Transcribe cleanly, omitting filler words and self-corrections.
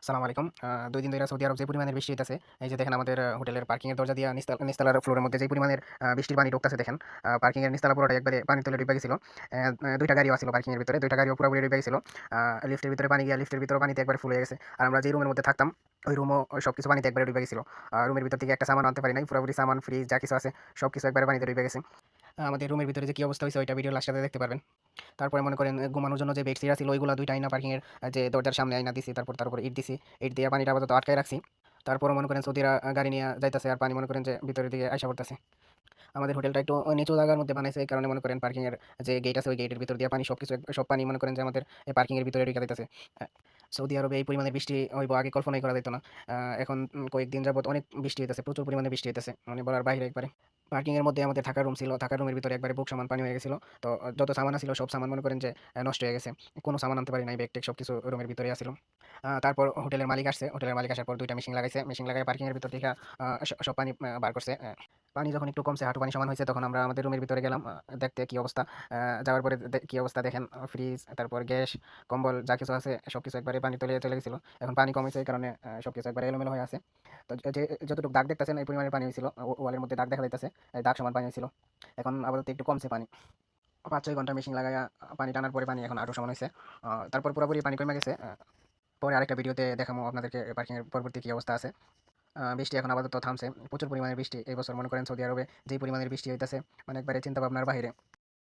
সালাম আলাইকুম। ২ দিন ধইরা সৌদি আরব যে পরিমাণের বৃষ্টি হইতাছে, এই যে দেখেন আমাদের হোটেলের পার্কিং এর দরজা দিয়া নিচতলার ফ্লোরের মধ্যে যে পরিমাণের বৃষ্টির পানি ঢুকতাছে দেখেন। পার্কিং এর নিচতলা পুরোটাই একবারে পানির তলে ডুইবা গেছিল। ২ টা গাড়িও আছিল পার্কিং এর ভিতরে। ২ টা গাড়িও পুরাপুরি ডুইবা গেছিল। লিফটের ভিতরে পানি গিয়া লিফটের ভিতরেও পানিতে একবারে ফুল হয়ে গেছে। আর আমরা যে রুমের মধ্যে থাকতাম, ওই রুমও সবকিছু পানিতে একবারে ডুইবা গেছিল। রুমের ভিতর থেকে একটা সামান আনতে পারি নাই। পুরাপুরি সামান, ফ্রিজ যা কিছু আছে সবকিছু একবারে পানিতে ডুইবা গেছে। আমাদের রুমের ভিতরে যে কি অবস্থা হইছে ওইটা ভিডিওর লাস্টটাতে দেখতে পারবেন। তারপরে মনে করেন ঘুমানোর জন্য যে বেডশিট আছিল ওইগুলা ২ টা আইনা পার্কিং এর যে দরজার সামনে আইনা দিছি। তার উপরে ইট দিছি। ইট দিয়ে পানিটা আপাতত আটকায় রাখছি। তারপরও মনে করেন সৌদিরা গাড়ি নিয়ে যাইতাছে আর পানি মনে করেন যে ভিতরের দিকে আইসা পড়তাছে। আমাদের হোটেলটা একটু নিচু জায়গার মধ্যে বানাইছে। এই কারণে মনে করেন পার্কিং এর যে গেট আছে ওই গেটের ভিতর দিয়ে পানি সবকিছু সব পানি মনে করেন যে আমাদের পার্কিং এর ভিতরে ঢুকে যাইতাছে। আ সৌদি আরবে এই পরিমাণে বৃষ্টি হইব আগে কল্পনাই করা যাইত না। এখন কয়েকদিন যাবৎ অনেক বৃষ্টি হইতেছে, প্রচুর পরিমাণে বৃষ্টি হইতেছে। মানে বলার বাইরে একবারে। পার্কিং এর মধ্যে আমাদের থাকার রুম ছিল। থাকার রুমের ভিতরে একবারে বুক সমান পানি হয়ে গেছিল। তো যত সামান আছিল সব সামান মনে করেন যে নষ্ট হয়ে গেছে। কোনো সামান আনতে পারি নাই। ব্যাগ-ট্যাগ সবকিছু রুমের ভিতরেই আছিল। তারপর হোটেলের মালিক আসছে। হোটেলের মালিক আসার পর ২ টা মেশিন লাগাইছে। মেশিন লাগায় পার্কিং এর ভিতর থেকে সব পানি বার করছে। পানি যখন একটু কমছে, হাঁটু পানি সমান হইছে, তখন আমরা আমাদের রুমের ভিতরে গেলাম দেখতে কি অবস্থা। যাওয়ার পরে কি অবস্থা দেখেন, ফ্রিজ, তারপর গ্যাস, কম্বল যা কিছু আছে সবকিছু একবারে পানির তলে চলে গেছিল। এখন পানি কম হইছে এই কারণে সবকিছু একবারে এলোমেলো হয়ে আছে। তো যে যতটুকু দাগ দেখতেছেন এই পরিমাণে পানি হইছিল। ওয়ালের মধ্যে দাগ দেখা যাইতেছে। এই দাগ সমান পানি হইছিল। এখন আপাতত একটু কমছে পানি। ৫-৬ ঘন্টা মেশিন লাগাইয়া পানি টানার পরে পানি এখন হাঁটু সমান হইছে। তারপর পুরোপুরি পানি কইমা গেছে। পরে আরেকটা ভিডিওতে দেখামু আপনাদেরকে পার্কিং এর পরবর্তী কি অবস্থা আছে। বৃষ্টি এখন আপাতত থামছে। প্রচুর পরিমাণের বৃষ্টি। এই বছর মনে করেন সৌদি আরবে যেই পরিমাণের বৃষ্টি হইতাছে মানে একবারে চিন্তা ভাবনার বাহিরে।